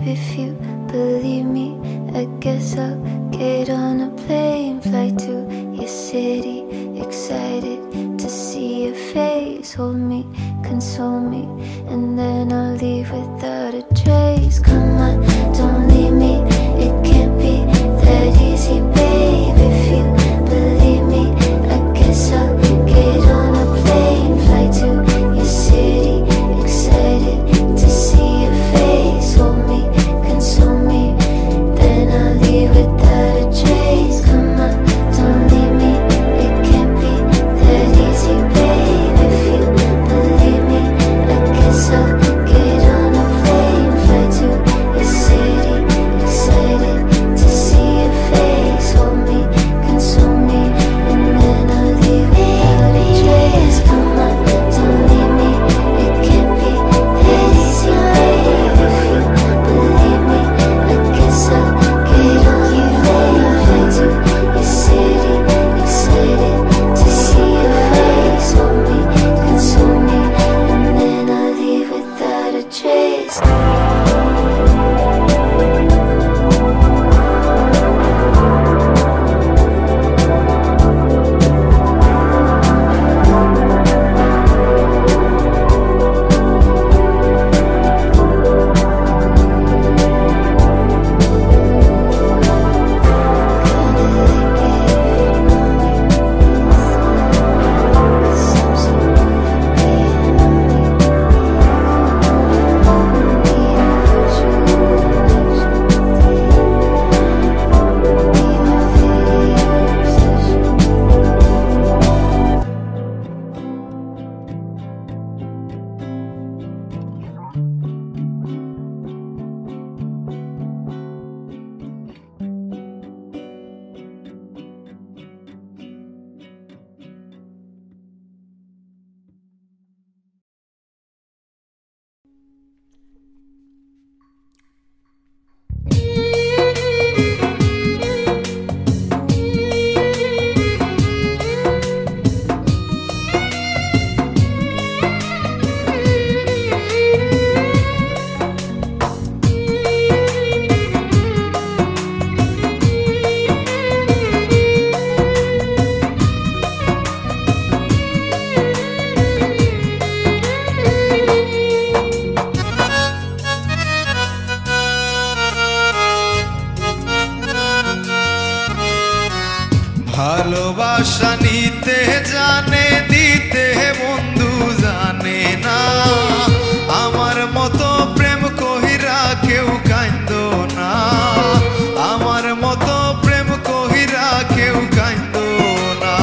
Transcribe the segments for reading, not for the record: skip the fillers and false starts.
if you believe me, I guess I'll get on a plane, fly to your city, excited to see your face. Hold me, console me, and then I'll leave without a trace. Come on, don't leave me, it can't be that easy, babe. If you believe me, I guess I'll get on a plane, fly to your city, excited to see your face. Hold me, console me, then I'll leave without a trace. Come on, don't leave me, it can't be that easy, babe. If you believe me, I guess I'll get on a plane, fly to your city, excited to see your face. Hold me, console me, and then I'll leave without a trace. Come on, don't leave me, it can't be that easy, babe. If you believe me, I guess I'll get on a plane, fly to your city, excited to see your face. Hold me, console me, and then I'll leave without a trace. ভালোবাসা নিতে জানে, দিতে বন্ধু জানে না। আমার মতো প্রেম কহিরা কেউ কান্দো না, আমার মতো প্রেম কহিরা কেউ কান্দো না।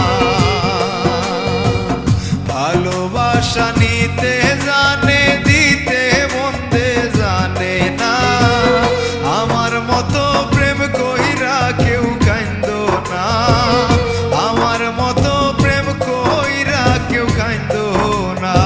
ভালোবাসা নিতে জানে, দিতে বন্ধে জানে না। আমার মতো প্রেম কহিরা কেউ কান্দো না, আমার মতো প্রেম কইরা কেউ কান্দো না।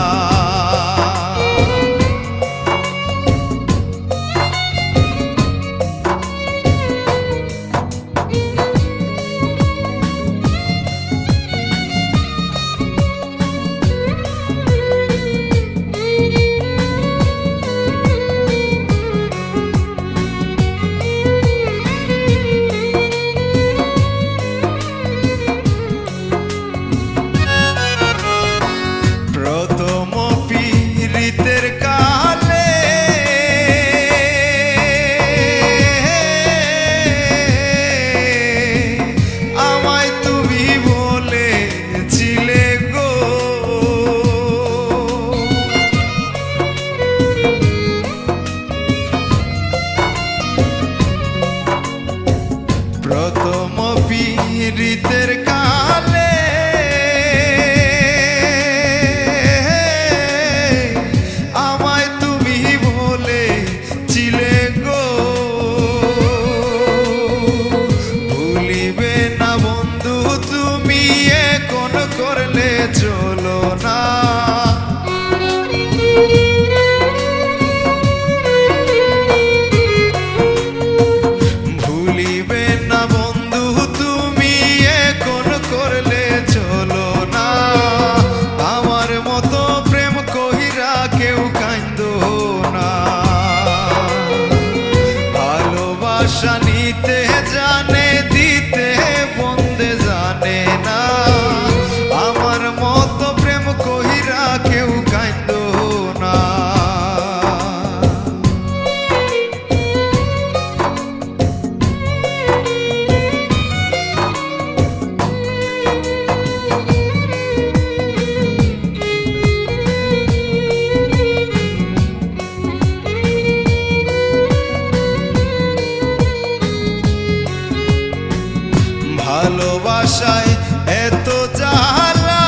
প্রথম পীড়িতের কালে আমায় তুমি বলেছিলে গো, ভুলিবে না বন্ধু তুমি এখন করলে চলো না। ভুলিবে না বন্ধু তুমি এখন করলে ভালোবাসা নিতে জানে, দিতে বন্দে জানে না। আমার মতো প্রেম কহিরা কেউ কাইন্দো না। ভালোবাসায় এত জ্বালা,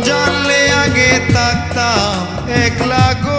জানলে আগে থাকতাম একলা গো।